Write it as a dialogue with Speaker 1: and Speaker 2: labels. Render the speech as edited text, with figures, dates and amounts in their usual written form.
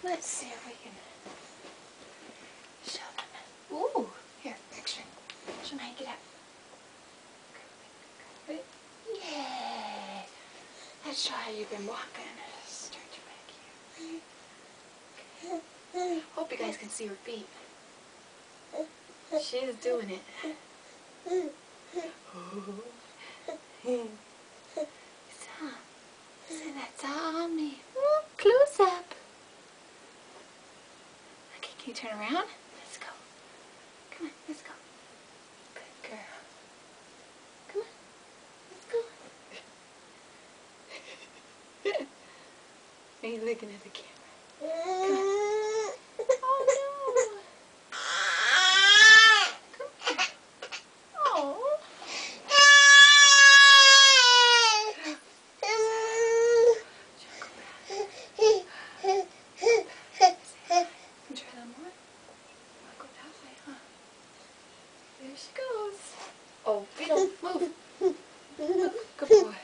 Speaker 1: Let's see if we can show them. Ooh, here, extra. Show me how you get up. Good. Yay! Let's show how you've been walking. Stretch your back here. Hope you guys can see her feet. She's doing it. So that's all on me. Ooh, close up. Okay, can you turn around? Let's go. Come on, let's go. Good girl. Come on, let's go. Are you looking at the camera? Come on. Oh no. Come here. Oh. Try that more. I'll go that way, huh? There she goes. Oh, we don't move. Good boy.